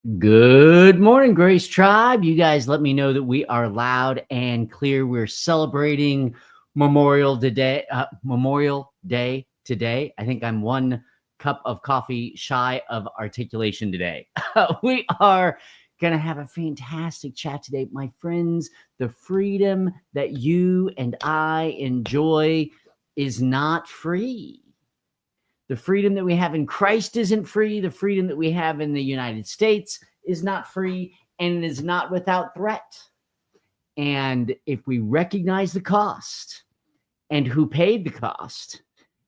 Good morning, Grace Tribe. You guys let me know that we are loud and clear. We're celebrating Memorial Day today. I think I'm one cup of coffee shy of articulation today. We are going to have a fantastic chat today. My friends, the freedom that you and I enjoy is not free. The freedom that we have in Christ isn't free. The freedom that we have in the United States is not free, and it is not without threat. And if we recognize the cost and who paid the cost,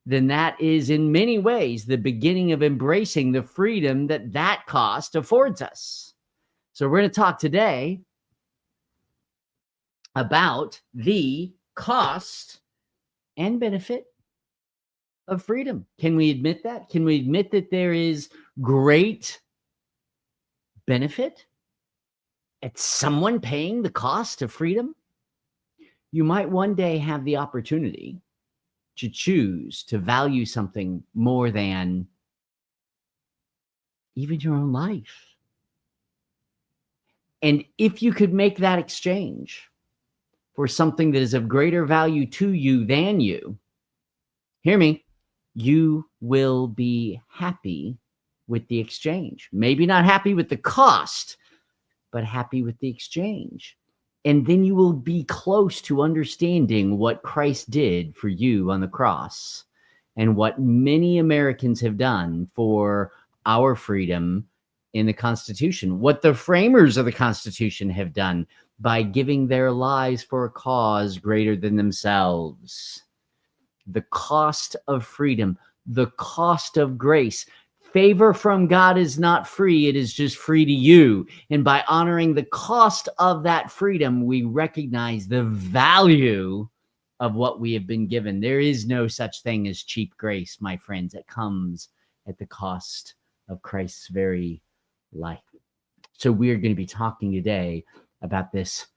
then that is in many ways the beginning of embracing the freedom that cost affords us. So we're going to talk today about the cost and benefit of freedom. Can we admit that? Can we admit that there is great benefit at someone paying the cost of freedom? You might one day have the opportunity to choose to value something more than even your own life. And if you could make that exchange for something that is of greater value to you than you, hear me, you will be happy with the exchange. Maybe not happy with the cost, but happy with the exchange. And then you will be close to understanding what Christ did for you on the cross and what many Americans have done for our freedom in the Constitution, what the framers of the Constitution have done by giving their lives for a cause greater than themselves. The cost of freedom, the cost of grace. Favor from God is not free. It is just free to you. And by honoring the cost of that freedom, we recognize the value of what we have been given. There is no such thing as cheap grace, my friends. It comes at the cost of Christ's very life. So we're going to be talking today about this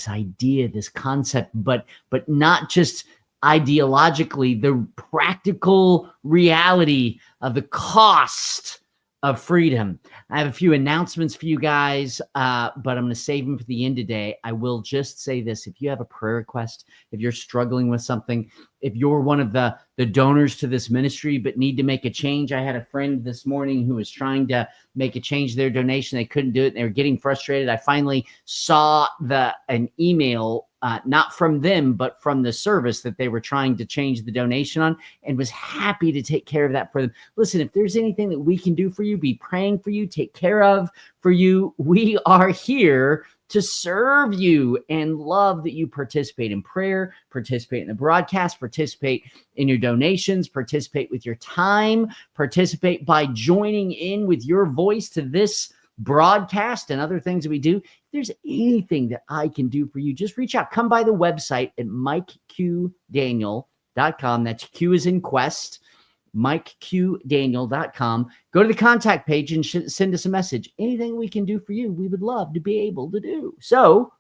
idea, this concept, but not just ideologically, the practical reality of the cost of freedom. I have a few announcements for you guys, but I'm going to save them for the end today. I will just say this. If you have a prayer request, if you're struggling with something, if you're one of the donors to this ministry but need to make a change. I had a friend this morning who was trying to make a change to their donation. They couldn't do it. They were getting frustrated. I finally saw an email, not from them, but from the service that they were trying to change the donation on, and was happy to take care of that for them. Listen, if there's anything that we can do for you, be praying for you, take care of for you, we are here to serve you and love that you participate in prayer, participate in the broadcast, participate in your donations, participate with your time, participate by joining in with your voice to this broadcast and other things that we do. If there's anything that I can do for you, just reach out. Come by the website at MikeQDaniel.com. That's Q as in quest. MikeQDaniel.com. Go to the contact page and send us a message. Anything we can do for you, we would love to be able to do. So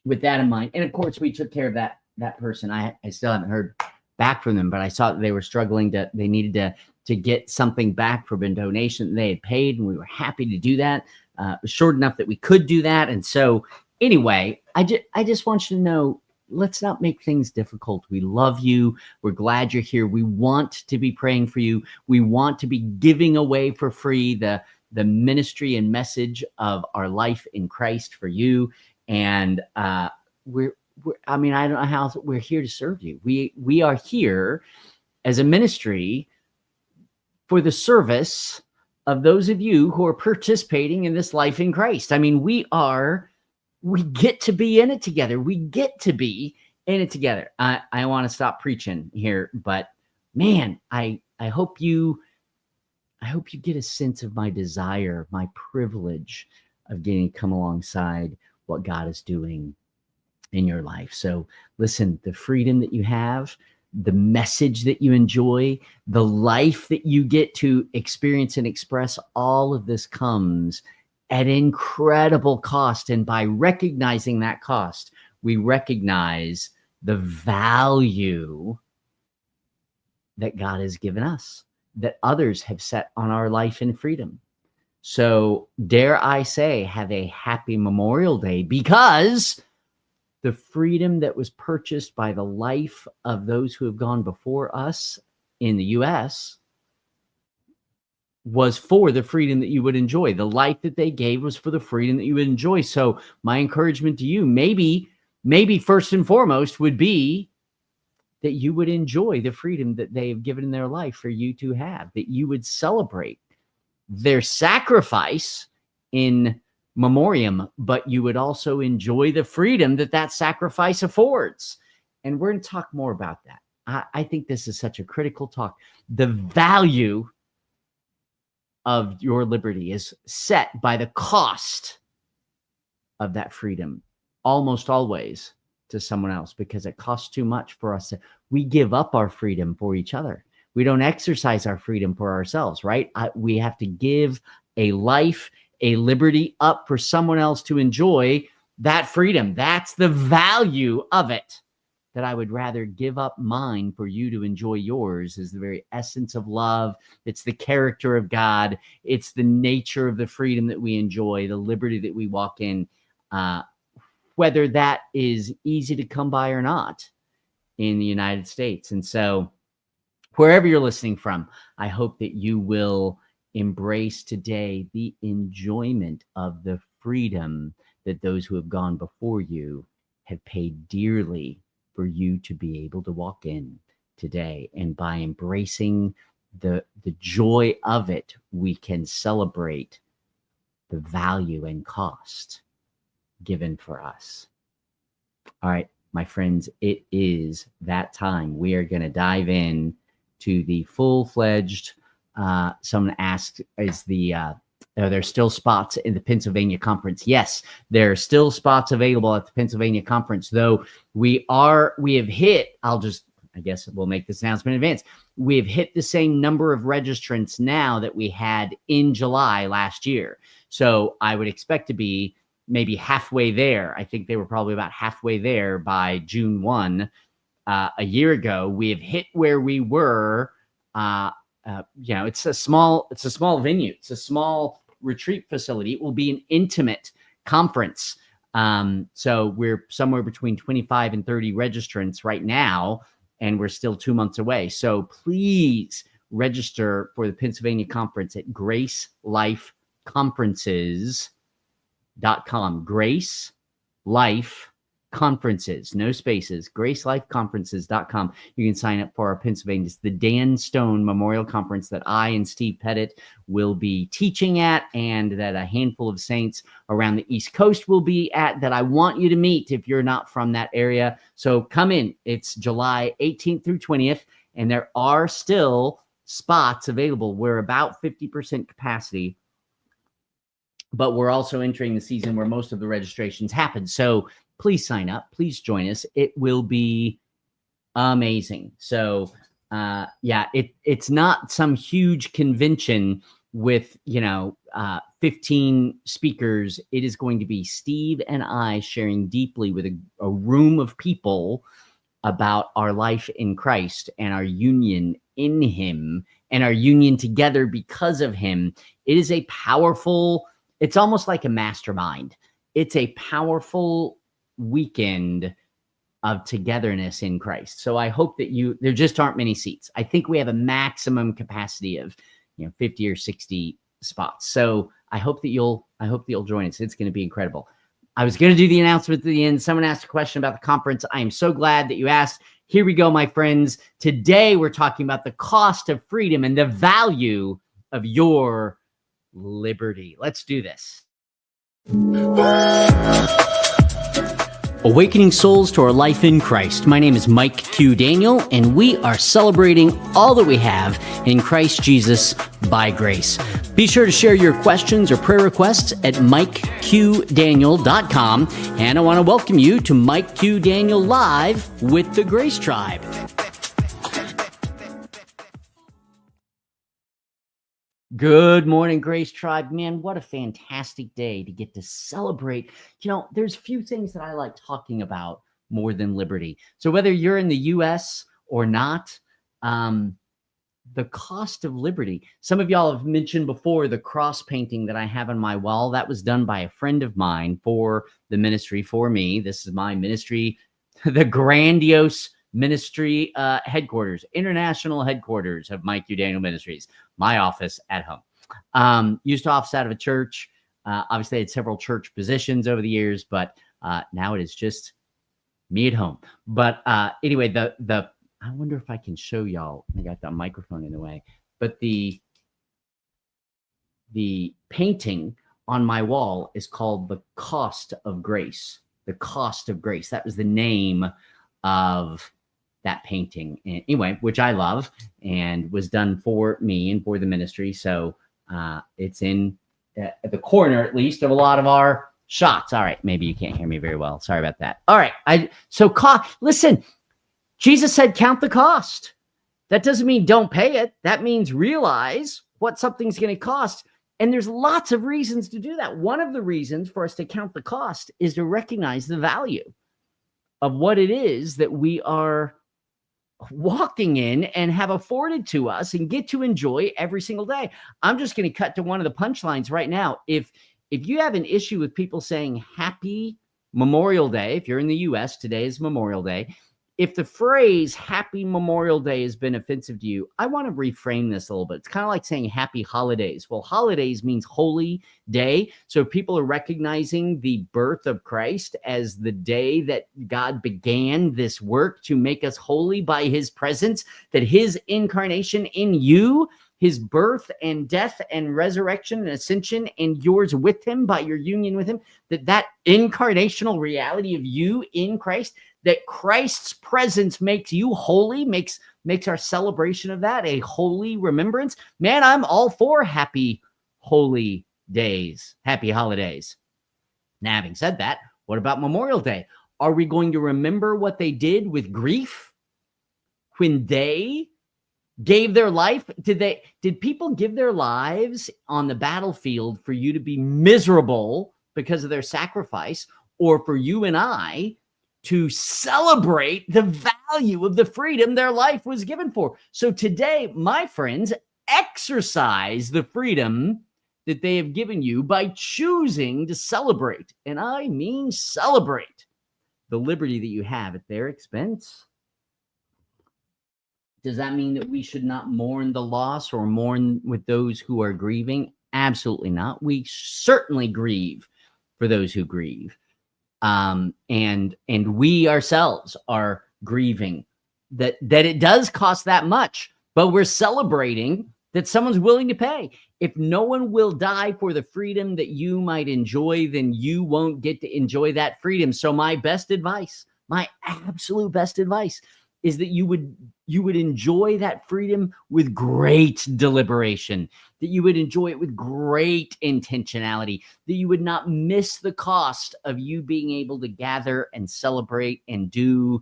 with that in mind, and of course we took care of that person. I still haven't heard back from them, but I saw that they were struggling they needed to get something back from a donation they had paid, and we were happy to do that. It was short enough that we could do that. And so anyway, I just want you to know, let's not make things difficult. We love you. We're glad you're here. We want to be praying for you. We want to be giving away for free the ministry and message of our life in Christ for you. And I don't know how we're here to serve you. We are here as a ministry for the service of those of you who are participating in this life in Christ. I mean, we get to be in it together. We get to be in it together. I want to stop preaching here, but man, I hope you get a sense of my desire, my privilege of getting to come alongside what God is doing in your life. So listen, the freedom that you have, the message that you enjoy, the life that you get to experience and express, all of this comes at incredible cost. And by recognizing that cost, we recognize the value that God has given us, that others have set on our life and freedom. So dare I say, have a happy Memorial Day, because the freedom that was purchased by the life of those who have gone before us in the U.S. was for the freedom that you would enjoy. The life that they gave was for the freedom that you would enjoy. So my encouragement to you, maybe first and foremost, would be that you would enjoy the freedom that they have given in their life for you to have, that you would celebrate their sacrifice in memoriam, but you would also enjoy the freedom that that sacrifice affords. And we're going to talk more about that. I think this is such a critical talk. The value of your liberty is set by the cost of that freedom, almost always to someone else, because it costs too much for us. We give up our freedom for each other. We don't exercise our freedom for ourselves, right? We have to give a life, a liberty up for someone else to enjoy that freedom. That's the value of it, that I would rather give up mine for you to enjoy yours, is the very essence of love. It's the character of God. It's the nature of the freedom that we enjoy, the liberty that we walk in, whether that is easy to come by or not in the United States. And so wherever you're listening from, I hope that you will embrace today the enjoyment of the freedom that those who have gone before you have paid dearly for you to be able to walk in today. And by embracing the joy of it, we can celebrate the value and cost given for us. All right, my friends, it is that time. We are going to dive in to the full-fledged, someone asked, are there still spots in the Pennsylvania Conference? Yes, there are still spots available at the Pennsylvania Conference, though we have hit, I guess we'll make this announcement in advance. We have hit the same number of registrants now that we had in July last year. So I would expect to be maybe halfway there. I think they were probably about halfway there by June 1. A year ago. We have hit where we were. It's a small venue. It's a small retreat facility. It will be an intimate conference. So we're somewhere between 25 and 30 registrants right now, and we're still 2 months away. So please register for the Pennsylvania Conference at gracelifeconferences.com. Grace Life Conferences, no spaces, gracelifeconferences.com. You can sign up for our Pennsylvania. It's the Dan Stone Memorial Conference that I and Steve Pettit will be teaching at, and that a handful of saints around the East Coast will be at, that I want you to meet if you're not from that area. So come in. It's July 18th through 20th, and there are still spots available. We're about 50% capacity, but we're also entering the season where most of the registrations happen. So please sign up. Please join us. It will be amazing. So, it's not some huge convention with, 15 speakers. It is going to be Steve and I sharing deeply with a room of people about our life in Christ and our union in Him and our union together because of Him. It is a powerful, it's almost like a mastermind. It's a powerful weekend of togetherness in Christ. So I hope that there just aren't many seats. I think we have a maximum capacity of 50 or 60 spots. So I hope that you'll join us. It's going to be incredible. I was going to do the announcement at the end. Someone asked a question about the conference. I am so glad that you asked. Here we go, my friends. Today we're talking about the cost of freedom and the value of your liberty. Let's do this. Awakening souls to our life in Christ. My name is Mike Q. Daniel, and we are celebrating all that we have in Christ Jesus by grace. Be sure to share your questions or prayer requests at MikeQDaniel.com. And I want to welcome you to Mike Q. Daniel Live with the Grace Tribe. Good morning, Grace Tribe. Man, what a fantastic day to get to celebrate. There's few things that I like talking about more than liberty. So whether you're in the U.S. or not, the cost of liberty. Some of y'all have mentioned before the cross painting that I have on my wall. That was done by a friend of mine for the ministry, for me. This is my ministry, the grandiose ministry headquarters, international headquarters of Mike U. Daniel Ministries, my office at home. Used to office out of a church. Obviously, I had several church positions over the years, but now it is just me at home. But anyway, the I wonder if I can show y'all. I got the microphone in the way, but the painting on my wall is called The Cost of Grace. The Cost of Grace. That was the name of that painting. And anyway, which I love and was done for me and for the ministry. So it's in at the corner, at least, of a lot of our shots. All right. Maybe you can't hear me very well. Sorry about that. All right. Listen, Jesus said, count the cost. That doesn't mean don't pay it. That means realize what something's going to cost. And there's lots of reasons to do that. One of the reasons for us to count the cost is to recognize the value of what it is that we are walking in and have afforded to us and get to enjoy every single day. I'm just going to cut to one of the punchlines right now. If you have an issue with people saying Happy Memorial Day, if you're in the US, today is Memorial Day. If the phrase Happy Memorial Day has been offensive to you, I want to reframe this a little bit. It's kind of like saying Happy Holidays. Well, holidays means holy day. So people are recognizing the birth of Christ as the day that God began this work to make us holy by his presence, that his incarnation in you, his birth and death and resurrection and ascension and yours with him by your union with him, that incarnational reality of you in Christ, that Christ's presence makes you holy, makes our celebration of that a holy remembrance. Man, I'm all for happy holy days, happy holidays. Now, having said that, what about Memorial Day? Are we going to remember what they did with grief when they gave their life? Did people give their lives on the battlefield for you to be miserable because of their sacrifice, or for you and I to celebrate the value of the freedom their life was given for? So today, my friends, exercise the freedom that they have given you by choosing to celebrate, and I mean celebrate, the liberty that you have at their expense. Does that mean that we should not mourn the loss or mourn with those who are grieving? Absolutely not. We certainly grieve for those who grieve. And we ourselves are grieving that it does cost that much, but we're celebrating that someone's willing to pay. If no one will die for the freedom that you might enjoy, then you won't get to enjoy that freedom. So my best advice, my absolute best advice, is that you would enjoy that freedom with great deliberation, that you would enjoy it with great intentionality, that you would not miss the cost of you being able to gather and celebrate and do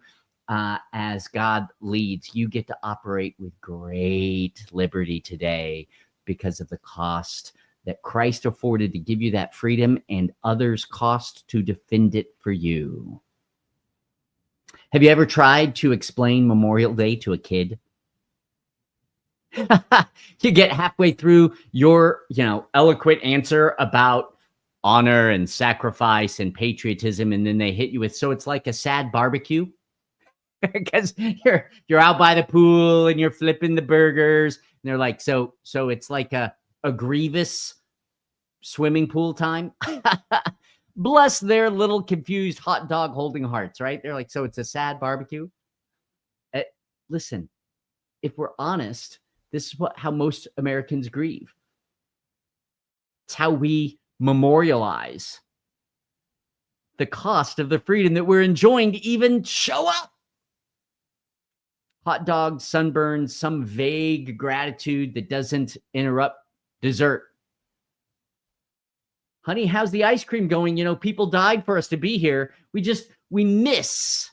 as God leads. You get to operate with great liberty today because of the cost that Christ afforded to give you that freedom and others cost to defend it for you. Have you ever tried to explain Memorial Day to a kid? You get halfway through your, eloquent answer about honor and sacrifice and patriotism, and then they hit you with, so it's like a sad barbecue? Because you're out by the pool and you're flipping the burgers, and they're like, so it's like a grievous swimming pool time? Bless their little confused hot dog holding hearts, right? They're like, so it's a sad barbecue? Listen, if we're honest, this is how most Americans grieve. It's how we memorialize the cost of the freedom that we're enjoying to even show up. Hot dogs, sunburns, some vague gratitude that doesn't interrupt dessert. Honey, how's the ice cream going? People died for us to be here. We miss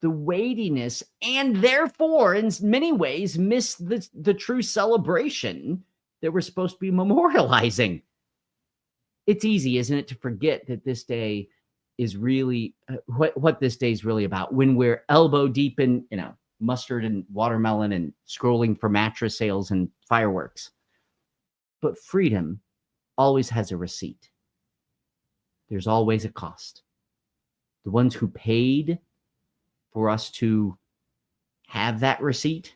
the weightiness and therefore, in many ways, miss the true celebration that we're supposed to be memorializing. It's easy, isn't it, to forget that this day is really what this day is really about when we're elbow deep in, mustard and watermelon and scrolling for mattress sales and fireworks. But freedom always has a receipt. There's always a cost. The ones who paid for us to have that receipt,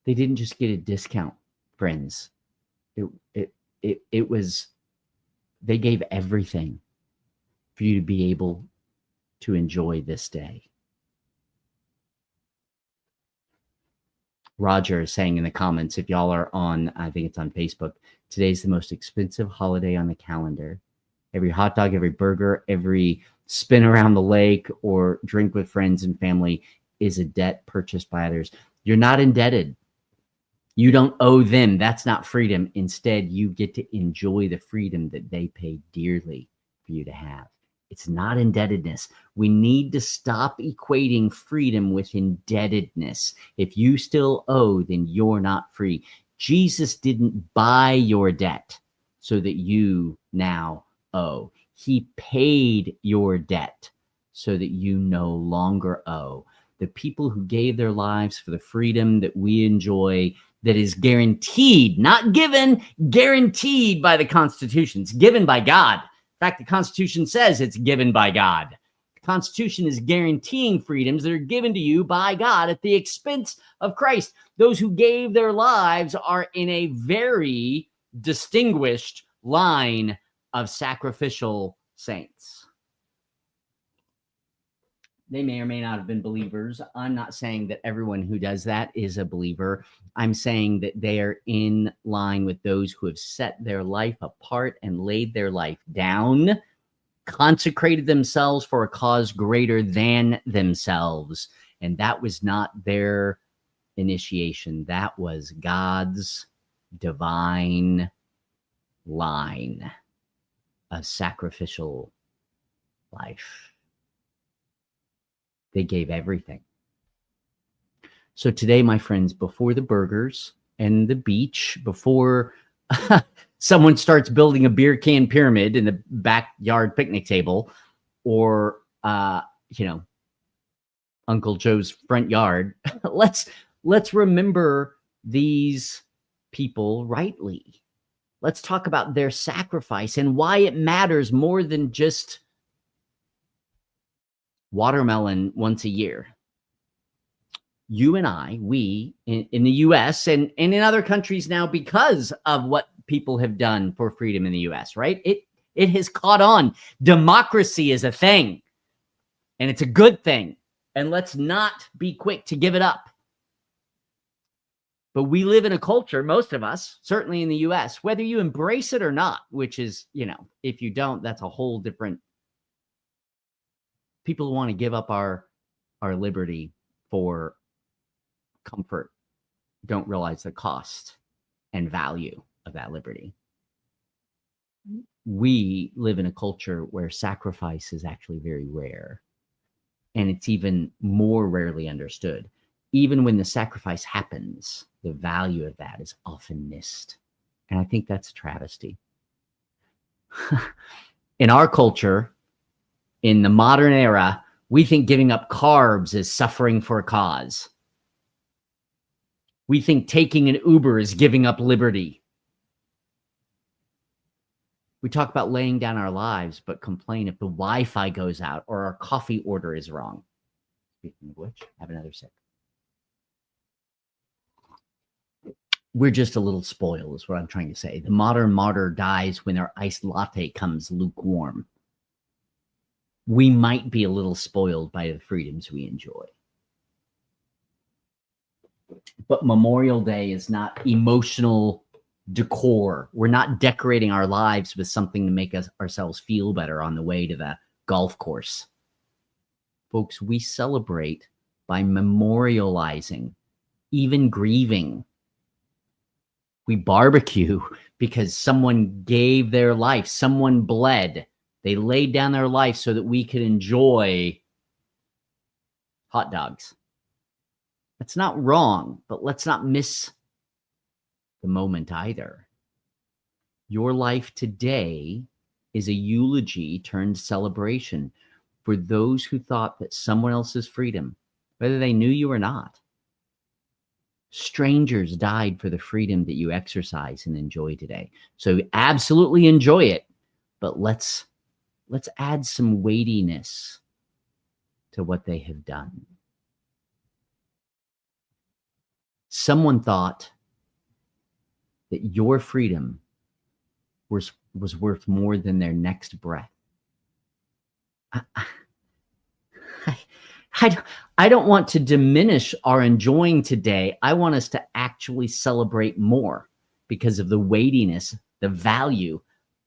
they didn't just get a discount, friends. It was, they gave everything for you to be able to enjoy this day. Roger is saying in the comments, if y'all are on, I think it's on Facebook, today's the most expensive holiday on the calendar. Every hot dog, every burger, every spin around the lake or drink with friends and family is a debt purchased by others. You're not indebted. You don't owe them. That's not freedom. Instead, you get to enjoy the freedom that they paid dearly for you to have. It's not indebtedness. We need to stop equating freedom with indebtedness. If you still owe, then you're not free. Jesus didn't buy your debt so that you now owe. He paid your debt so that you no longer owe. The people who gave their lives for the freedom that we enjoy, that is guaranteed, not given, guaranteed by the Constitution. It's given by God. In fact, the Constitution says it's given by God. The Constitution is guaranteeing freedoms that are given to you by God at the expense of Christ. Those who gave their lives are in a very distinguished line of sacrificial saints. They may or may not have been believers. I'm not saying that everyone who does that is a believer. I'm saying that they are in line with those who have set their life apart and laid their life down, consecrated themselves for a cause greater than themselves. And that was not their initiation. That was God's divine line of sacrificial life. They gave everything. So today, my friends, before the burgers and the beach, before someone starts building a beer can pyramid in the backyard picnic table, or Uncle Joe's front yard, let's remember these people rightly. Let's talk about their sacrifice and why it matters more than just watermelon once a year. You and I, we in the US and in other countries now, because of what people have done for freedom in the US, right? It has caught on. Democracy is a thing, and it's a good thing. And let's not be quick to give it up. But we live in a culture, most of us, certainly in the US, whether you embrace it or not, which is, if you don't, that's a whole different. People want to give up our liberty for comfort don't realize the cost and value of that liberty. We live in a culture where sacrifice is actually very rare, and it's even more rarely understood. Even when the sacrifice happens, the value of that is often missed. And I think that's a travesty. In our culture, in the modern era, we think giving up carbs is suffering for a cause. We think taking an Uber is giving up liberty. We talk about laying down our lives, but complain if the Wi-Fi goes out or our coffee order is wrong. Speaking of which, have another sip. We're just a little spoiled, is what I'm trying to say. The modern martyr dies when their iced latte comes lukewarm. We might be a little spoiled by the freedoms we enjoy. But Memorial Day is not emotional decor. We're not decorating our lives with something to make ourselves feel better on the way to the golf course. Folks, we celebrate by memorializing, even grieving. We barbecue because someone gave their life, someone bled. They laid down their life so that we could enjoy hot dogs. That's not wrong, but let's not miss the moment either. Your life today is a eulogy turned celebration for those who thought that someone else's freedom whether they knew you or not. Strangers died for the freedom that you exercise and enjoy today. So absolutely enjoy it, but let's add some weightiness to what they have done. Someone thought that your freedom was worth more than their next breath. I don't want to diminish our enjoying today. I want us to actually celebrate more because of the weightiness, the value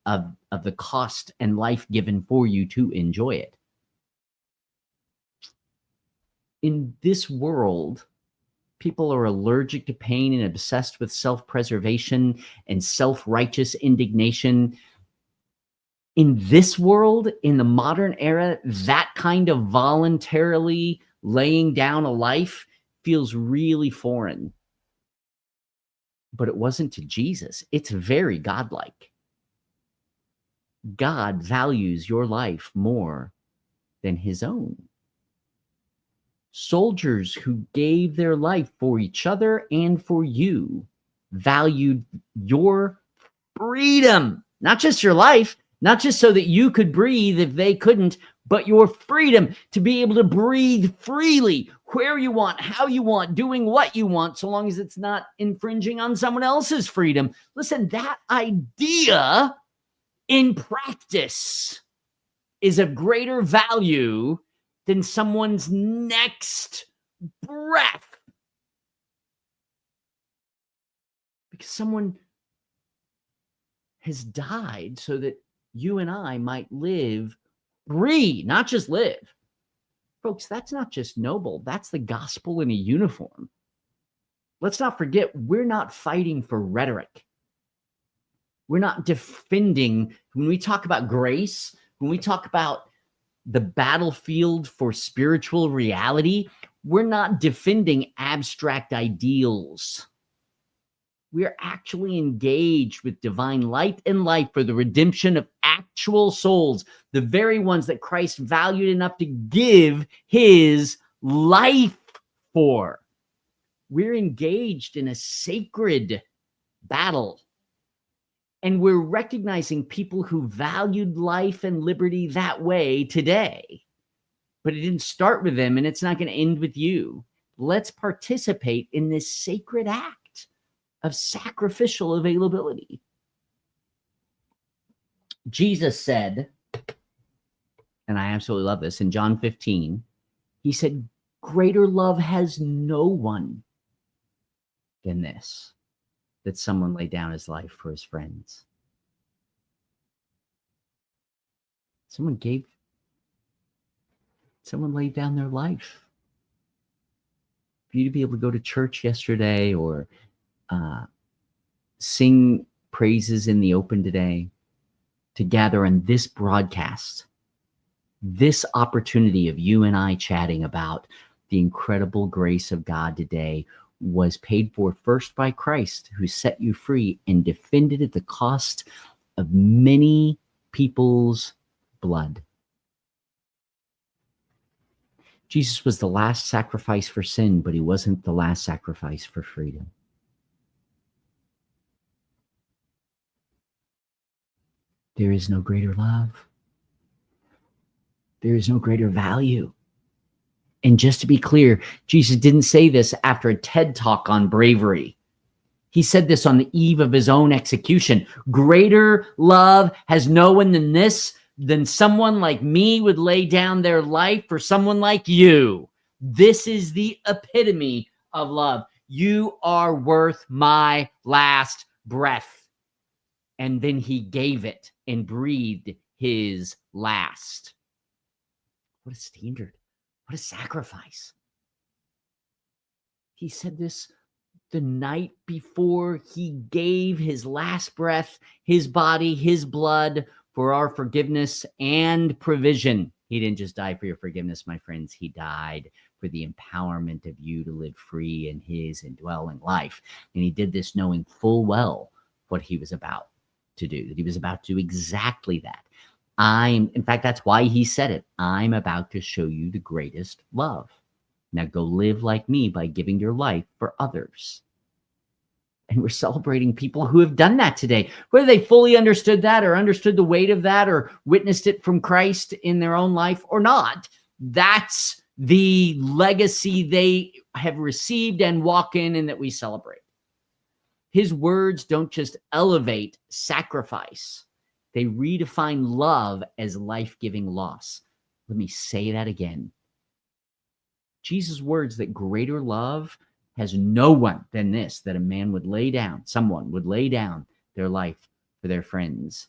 of the cost and life given for you to enjoy it. In this world, people are allergic to pain and obsessed with self-preservation and self-righteous indignation. In this world, in the modern era, that kind of voluntarily laying down a life feels really foreign. But it wasn't to Jesus. It's very godlike. God values your life more than his own. Soldiers who gave their life for each other and for you valued your freedom, not just your life, not just so that you could breathe if they couldn't, but your freedom to be able to breathe freely, where you want, how you want, doing what you want, so long as it's not infringing on someone else's freedom. Listen, that idea in practice is of greater value than someone's next breath. Because someone has died so that you and I might live free, not just live. Folks, that's not just noble. That's the gospel in a uniform. Let's not forget, we're not fighting for rhetoric. We're not defending. When we talk about grace, when we talk about the battlefield for spiritual reality, we're not defending abstract ideals. We're actually engaged with divine light and life for the redemption of actual souls, the very ones that Christ valued enough to give his life for. We're engaged in a sacred battle. And we're recognizing people who valued life and liberty that way today. But it didn't start with them, and it's not going to end with you. Let's participate in this sacred act of sacrificial availability. Jesus said, and I absolutely love this, in John 15, he said, greater love has no one than this, that someone lay down his life for his friends. Someone laid down their life for you to be able to go to church yesterday or sing praises in the open today, to gather on this broadcast, this opportunity of you and I chatting about the incredible grace of God today was paid for first by Christ, who set you free and defended at the cost of many people's blood. Jesus was the last sacrifice for sin, but he wasn't the last sacrifice for freedom. There is no greater love. There is no greater value. And just to be clear, Jesus didn't say this after a TED talk on bravery. He said this on the eve of his own execution. Greater love has no one than this, than someone like me would lay down their life for someone like you. This is the epitome of love. You are worth my last breath. And then he gave it and breathed his last. What a standard. What a sacrifice. He said this the night before he gave his last breath, his body, his blood for our forgiveness and provision. He didn't just die for your forgiveness, my friends. He died for the empowerment of you to live free in his indwelling life. And he did this knowing full well what he was about to do, that he was about to do exactly that. In fact, that's why he said it. I'm about to show you the greatest love. Now go live like me by giving your life for others. And we're celebrating people who have done that today, whether they fully understood that or understood the weight of that or witnessed it from Christ in their own life or not. That's the legacy they have received and walk in and that we celebrate. His words don't just elevate sacrifice. They redefine love as life-giving loss. Let me say that again. Jesus' words that greater love has no one than this, that a man would lay down, someone would lay down their life for their friends.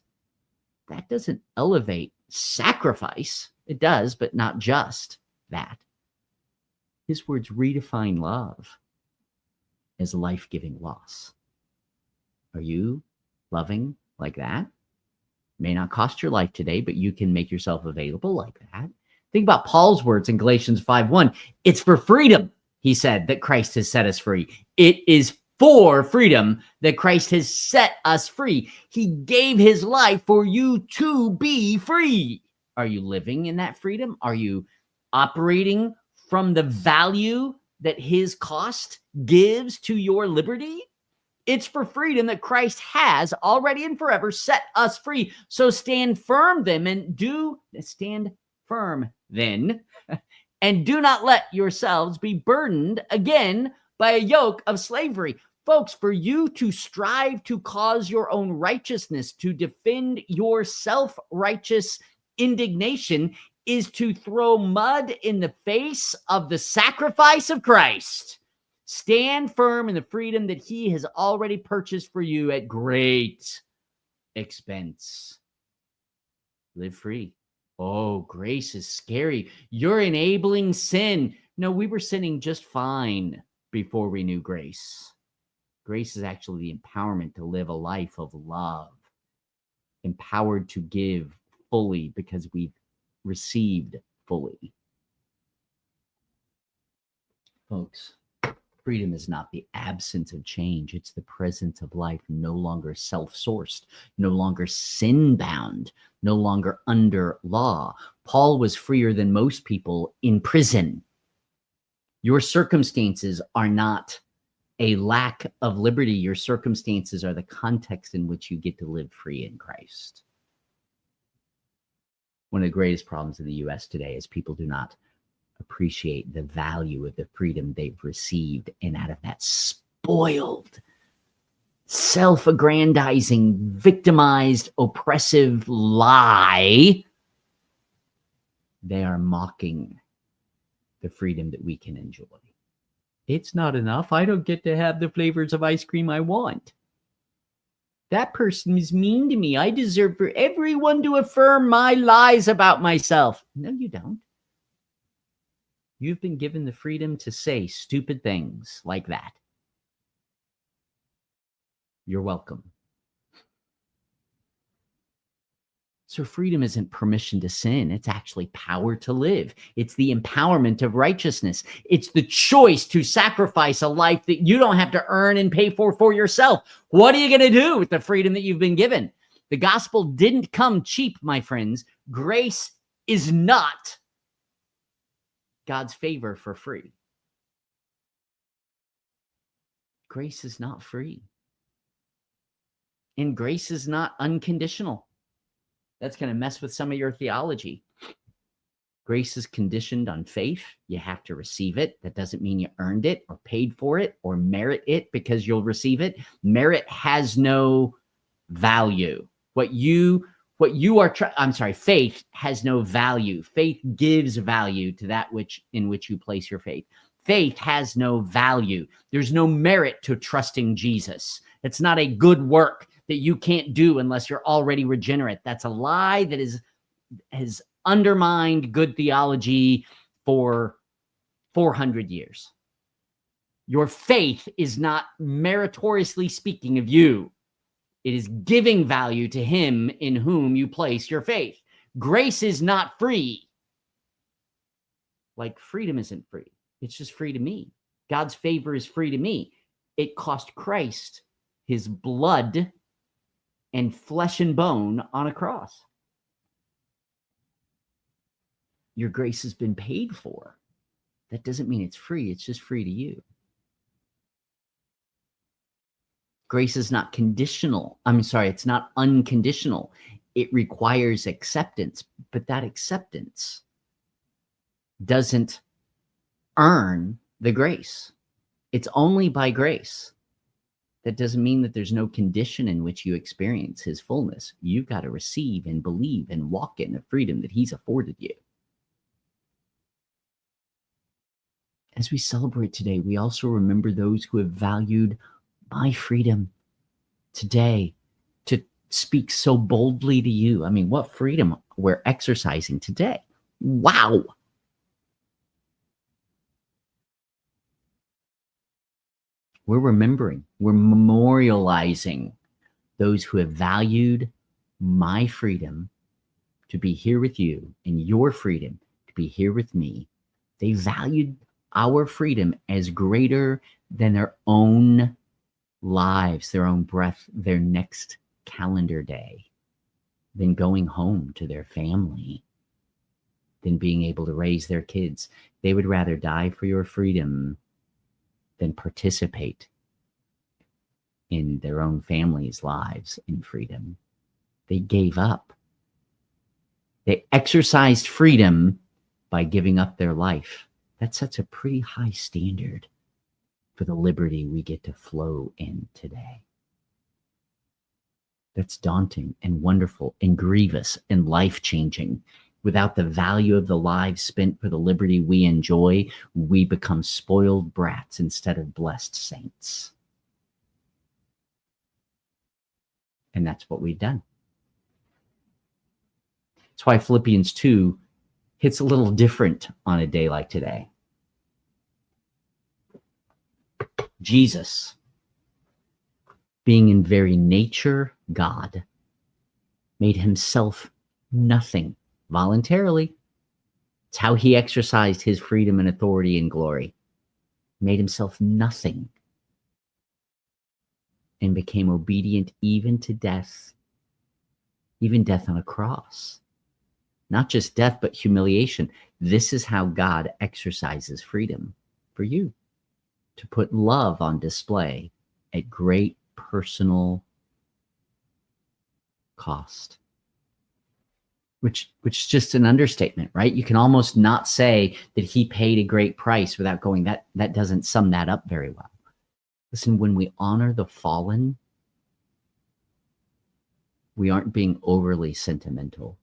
That doesn't elevate sacrifice. It does, but not just that. His words redefine love as life-giving loss. Are you loving like that? May not cost your life today, but you can make yourself available like that. Think about Paul's words in Galatians 5:1. It's for freedom, he said, that Christ has set us free. It is for freedom that Christ has set us free. He gave his life for you to be free. Are you living in that freedom? Are you operating from the value that his cost gives to your liberty? It's for freedom that Christ has already and forever set us free. So stand firm then and do not let yourselves be burdened again by a yoke of slavery. Folks, for you to strive to cause your own righteousness, to defend your self-righteous indignation, is to throw mud in the face of the sacrifice of Christ. Stand firm in the freedom that he has already purchased for you at great expense. Live free. Oh, grace is scary. You're enabling sin. No, we were sinning just fine before we knew grace. Grace is actually the empowerment to live a life of love, empowered to give fully because we've received fully. Folks, freedom is not the absence of change. It's the presence of life, no longer self-sourced, no longer sin-bound, no longer under law. Paul was freer than most people in prison. Your circumstances are not a lack of liberty. Your circumstances are the context in which you get to live free in Christ. One of the greatest problems in the U.S. today is people do not appreciate the value of the freedom they've received, and out of that spoiled, self-aggrandizing, victimized, oppressive lie, they are mocking the freedom that we can enjoy. It's not enough. I don't get to have the flavors of ice cream I want. That person is mean to me. I deserve for everyone to affirm my lies about myself. No, you don't. You've been given the freedom to say stupid things like that. You're welcome. So freedom isn't permission to sin. It's actually power to live. It's the empowerment of righteousness. It's the choice to sacrifice a life that you don't have to earn and pay for yourself. What are you going to do with the freedom that you've been given? The gospel didn't come cheap, my friends. Grace is not God's favor for free. Grace is not free. And grace is not unconditional. That's going to mess with some of your theology. Grace is conditioned on faith. You have to receive it. That doesn't mean you earned it or paid for it or merit it because you'll receive it. Merit has no value. Faith has no value. Faith gives value to that in which you place your faith. Faith has no value. There's no merit to trusting Jesus. It's not a good work that you can't do unless you're already regenerate. That's a lie that has undermined good theology for 400 years. Your faith is not meritoriously speaking of you. It is giving value to him in whom you place your faith. Grace is not free. Like freedom isn't free. It's just free to me. God's favor is free to me. It cost Christ his blood and flesh and bone on a cross. Your grace has been paid for. That doesn't mean it's free. It's just free to you. Grace is not conditional. It's not unconditional. It requires acceptance, but that acceptance doesn't earn the grace. It's only by grace. That doesn't mean that there's no condition in which you experience his fullness. You've got to receive and believe and walk in the freedom that he's afforded you. As we celebrate today, we also remember those who have valued my freedom today to speak so boldly to you. I mean, what freedom we're exercising today. Wow. We're remembering, we're memorializing those who have valued my freedom to be here with you and your freedom to be here with me. They valued our freedom as greater than their own lives, their own breath, their next calendar day, than going home to their family, than being able to raise their kids. They would rather die for your freedom than participate in their own family's lives in freedom. They gave up. They exercised freedom by giving up their life. That sets a pretty high standard for the liberty we get to flow in today. That's daunting and wonderful and grievous and life-changing. Without the value of the lives spent for the liberty we enjoy, we become spoiled brats instead of blessed saints. And that's what we've done. That's why Philippians 2 hits a little different on a day like today. Jesus, being in very nature God, made himself nothing voluntarily. It's how he exercised his freedom and authority and glory. Made himself nothing and became obedient even to death, even death on a cross. Not just death, but humiliation. This is how God exercises freedom for you, to put love on display at great personal cost. Which is just an understatement, right? You can almost not say that he paid a great price without going, that doesn't sum that up very well. Listen, when we honor the fallen, we aren't being overly sentimental.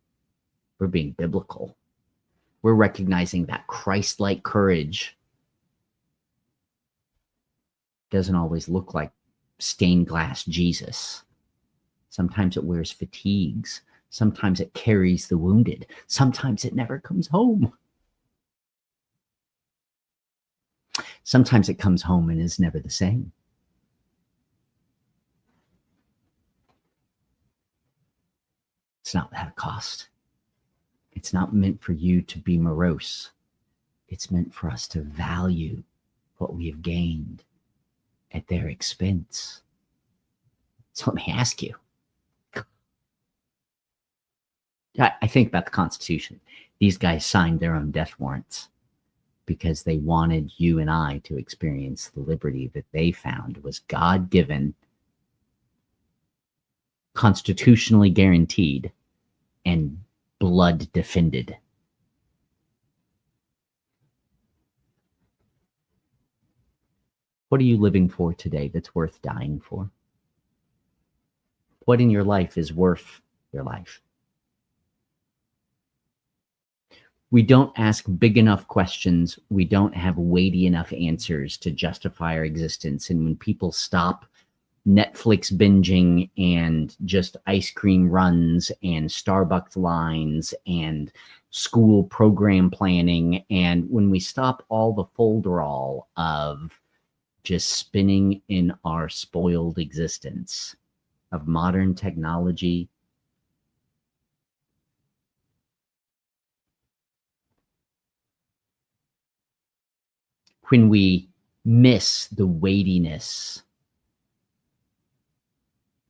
We're being biblical. We're recognizing that Christlike courage doesn't always look like stained glass Jesus. Sometimes it wears fatigues. Sometimes it carries the wounded. Sometimes it never comes home. Sometimes it comes home and is never the same. It's not without a cost. It's not meant for you to be morose. It's meant for us to value what we have gained at their expense. So let me ask you. I think about the Constitution. These guys signed their own death warrants because they wanted you and I to experience the liberty that they found was God-given, constitutionally guaranteed, and blood defended. What are you living for today that's worth dying for? What in your life is worth your life? We don't ask big enough questions. We don't have weighty enough answers to justify our existence. And when people stop Netflix binging and just ice cream runs and Starbucks lines and school program planning, and when we stop all the folderol of just spinning in our spoiled existence of modern technology, when we miss the weightiness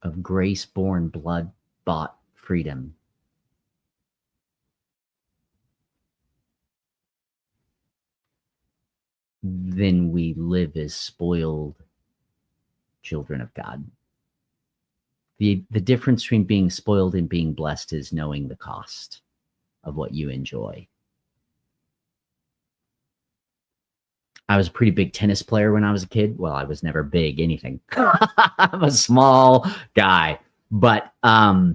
of grace-born, blood-bought freedom, then we live as spoiled children of God. The difference between being spoiled and being blessed is knowing the cost of what you enjoy. I was a pretty big tennis player when I was a kid. Well, I was never big anything. I'm a small guy, but I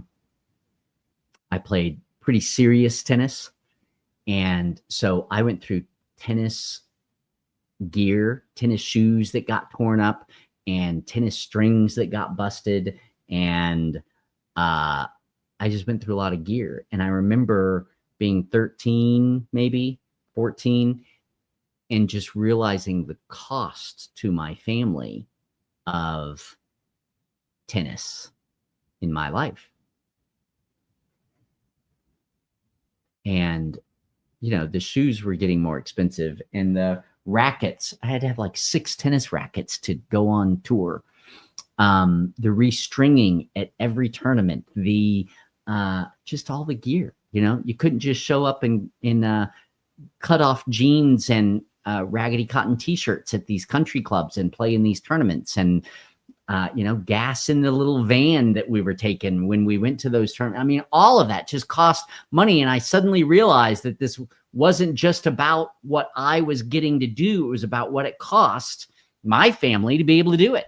played pretty serious tennis. And so I went through tennis gear, tennis shoes that got torn up, and tennis strings that got busted. And I just went through a lot of gear. And I remember being 13, maybe 14, and just realizing the cost to my family of tennis in my life. And, the shoes were getting more expensive, and the rackets, I had to have like 6 tennis rackets to go on tour. The restringing at every tournament, the just all the gear, you couldn't just show up in cut off jeans and raggedy cotton t-shirts at these country clubs and play in these tournaments, and gas in the little van that we were taking when we went to those tournaments. I mean, all of that just cost money. And I suddenly realized that this wasn't just about what I was getting to do. It was about what it cost my family to be able to do it.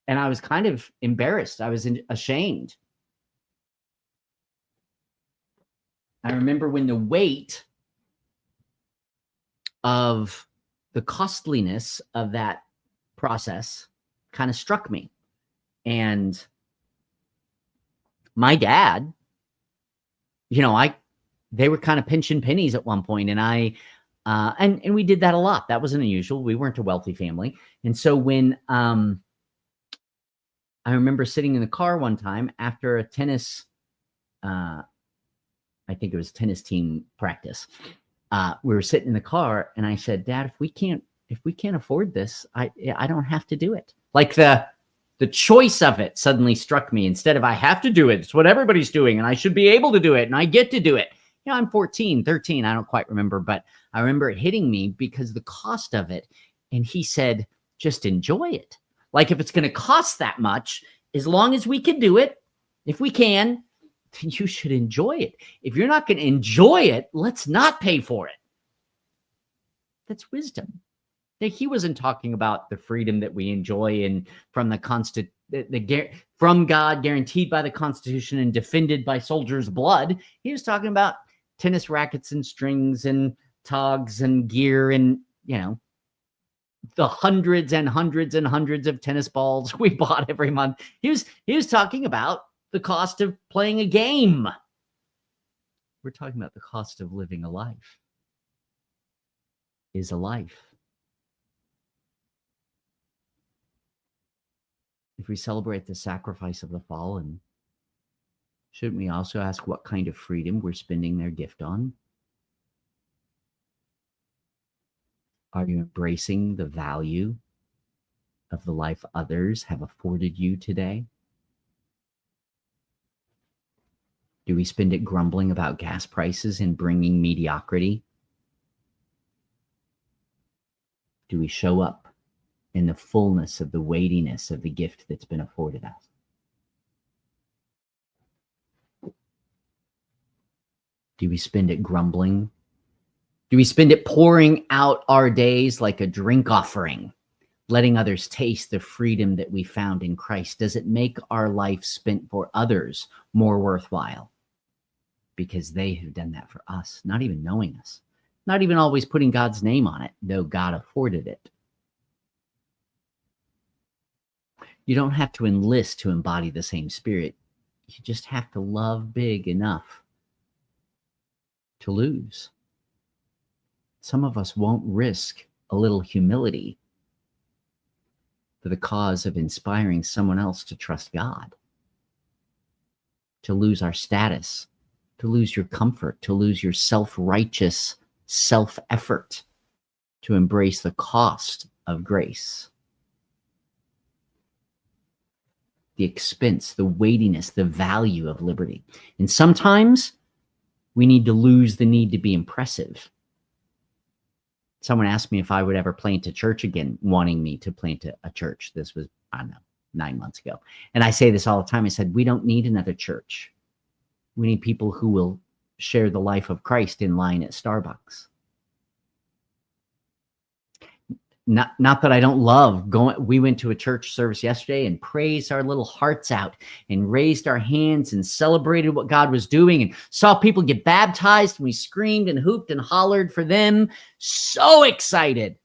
And I was kind of embarrassed. I was ashamed. I remember when the weight of the costliness of that process kind of struck me. And my dad, they were kind of pinching pennies at one point, and and we did that a lot. That wasn't unusual. We weren't a wealthy family. And so when I remember sitting in the car one time after a tennis, I think it was tennis team practice. We were sitting in the car, and I said, "Dad, if we can't afford this, I don't have to do it." Like the choice of it suddenly struck me. Instead of I have to do it, it's what everybody's doing, and I should be able to do it, and I get to do it. I'm 14, 13, I don't quite remember, but I remember it hitting me because the cost of it. And he said, just enjoy it. Like, if it's going to cost that much, as long as we can do it, if we can, then you should enjoy it. If you're not going to enjoy it, let's not pay for it. That's wisdom. He wasn't talking about the freedom that we enjoy and from from God, guaranteed by the Constitution and defended by soldiers' blood. He was talking about tennis rackets and strings and togs and gear and, the hundreds and hundreds and hundreds of tennis balls we bought every month. He was talking about the cost of playing a game. We're talking about the cost of living a life. Is a life. If we celebrate the sacrifice of the fallen, shouldn't we also ask what kind of freedom we're spending their gift on? Are you embracing the value of the life others have afforded you today? Do we spend it grumbling about gas prices and bringing mediocrity? Do we show up in the fullness of the weightiness of the gift that's been afforded us? Do we spend it grumbling? Do we spend it pouring out our days like a drink offering, letting others taste the freedom that we found in Christ? Does it make our life spent for others more worthwhile? Because they have done that for us, not even knowing us, not even always putting God's name on it, though God afforded it. You don't have to enlist to embody the same spirit. You just have to love big enough to lose. Some of us won't risk a little humility for the cause of inspiring someone else to trust God, to lose our status, to lose your comfort, to lose your self-righteous self-effort, to embrace the cost of grace. The expense, the weightiness, the value of liberty. And sometimes we need to lose the need to be impressive. Someone asked me if I would ever plant a church again, wanting me to plant a church. This was, I don't know, 9 months ago. And I say this all the time. I said, we don't need another church. We need people who will share the life of Christ in line at Starbucks. Not that I don't love going. We went to a church service yesterday and praised our little hearts out and raised our hands and celebrated what God was doing and saw people get baptized. And we screamed and hooped and hollered for them. So excited.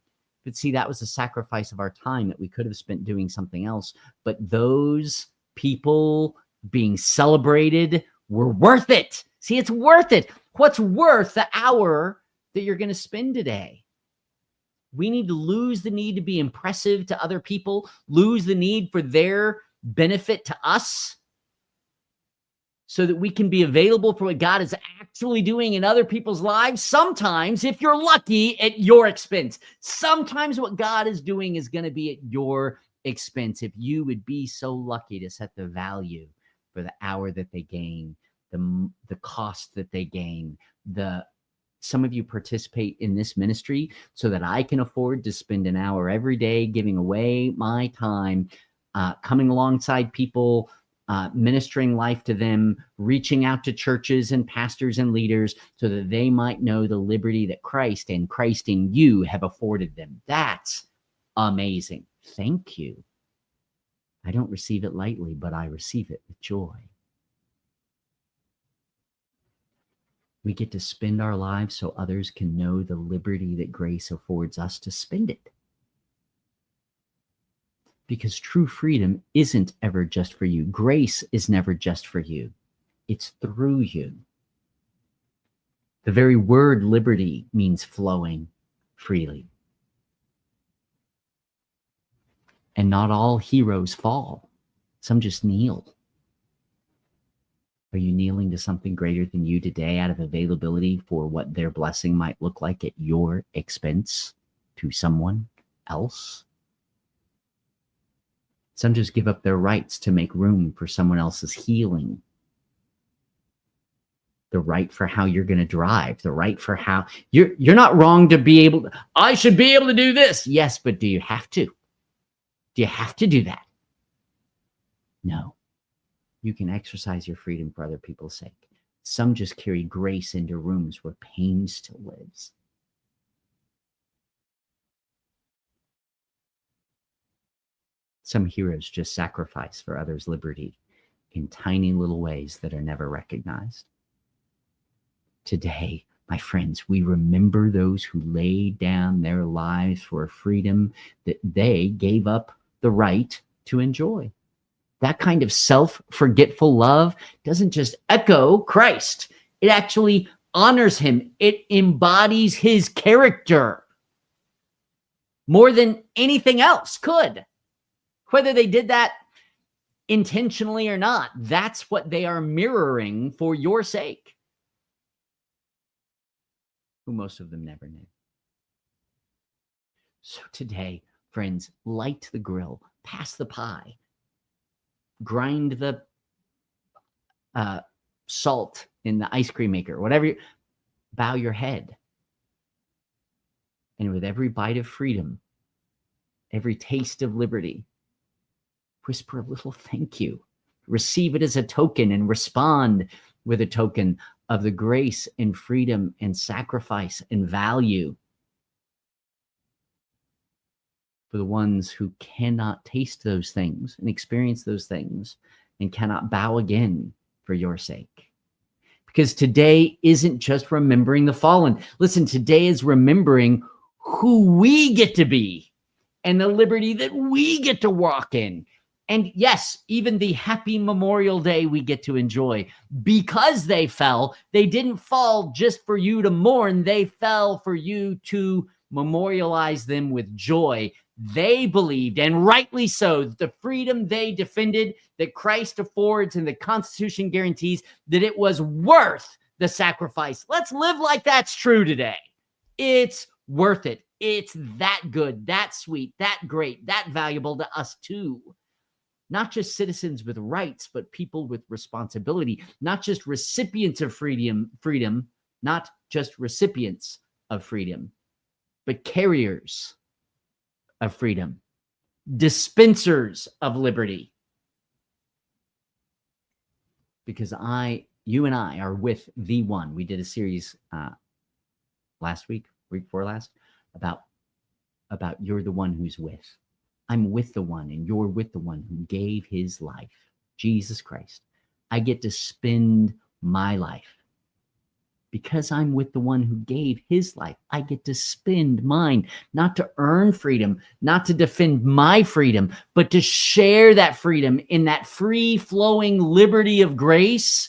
But see, that was a sacrifice of our time that we could have spent doing something else. But those people being celebrated were worth it. See, it's worth it. What's worth the hour that you're going to spend today? We need to lose the need to be impressive to other people, lose the need for their benefit to us, so that we can be available for what God is actually doing in other people's lives. Sometimes, if you're lucky, at your expense. Sometimes what God is doing is going to be at your expense. If you would be so lucky to set the value for the hour that they gain, the cost that they gain, some of you participate in this ministry so that I can afford to spend an hour every day giving away my time, coming alongside people, ministering life to them, reaching out to churches and pastors and leaders so that they might know the liberty that Christ and Christ in you have afforded them. That's amazing. Thank you. I don't receive it lightly, but I receive it with joy. We get to spend our lives so others can know the liberty that grace affords us to spend it. Because true freedom isn't ever just for you. Grace is never just for you. It's through you. The very word liberty means flowing freely. And not all heroes fall. Some just kneel. Are you kneeling to something greater than you today out of availability for what their blessing might look like at your expense to someone else? Some just give up their rights to make room for someone else's healing. The right for how you're going to drive, the right for how you're not wrong to be able to, I should be able to do this. Yes, but do you have to? Do you have to do that? No. You can exercise your freedom for other people's sake. Some just carry grace into rooms where pain still lives. Some heroes just sacrifice for others' liberty in tiny little ways that are never recognized. Today, my friends, we remember those who laid down their lives for a freedom that they gave up the right to enjoy. That kind of self-forgetful love doesn't just echo Christ. It actually honors him. It embodies his character more than anything else could. Whether they did that intentionally or not, that's what they are mirroring for your sake, who most of them never knew. So today, friends, light the grill, pass the pie, grind the salt in the ice cream maker, whatever. Bow your head. And with every bite of freedom, every taste of liberty, whisper a little thank you. Receive it as a token and respond with a token of the grace and freedom and sacrifice and value for the ones who cannot taste those things and experience those things and cannot bow again for your sake. Because today isn't just remembering the fallen. Listen, today is remembering who we get to be and the liberty that we get to walk in. And yes, even the happy Memorial Day we get to enjoy. Because they fell, they didn't fall just for you to mourn. They fell for you to memorialize them with joy. They believed, and rightly so, that the freedom they defended, that Christ affords and the Constitution guarantees, that it was worth the sacrifice. Let's live like that's true today. It's worth it. It's that good, that sweet, that great, that valuable to us too. Not just citizens with rights, but people with responsibility. Not just recipients of freedom, not just recipients of freedom, but carriers of freedom, dispensers of liberty. Because you and I are with the one. We did a series last week before last, about you're the one who's with. I'm with the one, and you're with the one who gave his life, Jesus Christ. I get to spend my life. Because I'm with the one who gave his life, I get to spend mine, not to earn freedom, not to defend my freedom, but to share that freedom in that free-flowing liberty of grace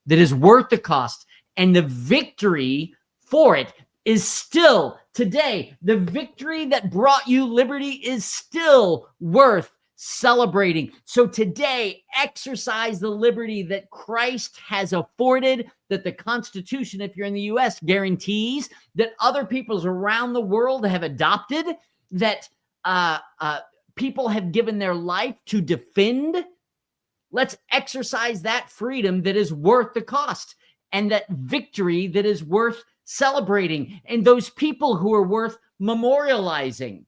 that is worth the cost. And the victory for it is still today. The victory that brought you liberty is still worth celebrating. So today, exercise the liberty that Christ has afforded, that the Constitution, if you're in the U.S., guarantees, that other peoples around the world have adopted, that people have given their life to defend. Let's exercise that freedom that is worth the cost, and that victory that is worth celebrating, and those people who are worth memorializing.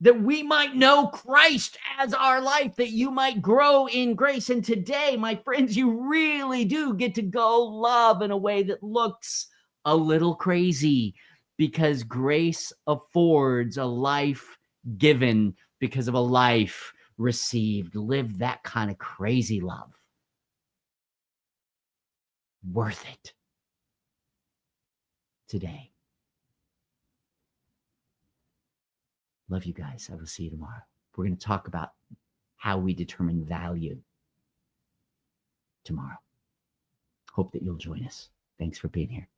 That we might know Christ as our life, that you might grow in grace. And today, my friends, you really do get to go love in a way that looks a little crazy, because grace affords a life given because of a life received. Live that kind of crazy love. Worth it today. Love you guys. I will see you tomorrow. We're going to talk about how we determine value tomorrow. Hope that you'll join us. Thanks for being here.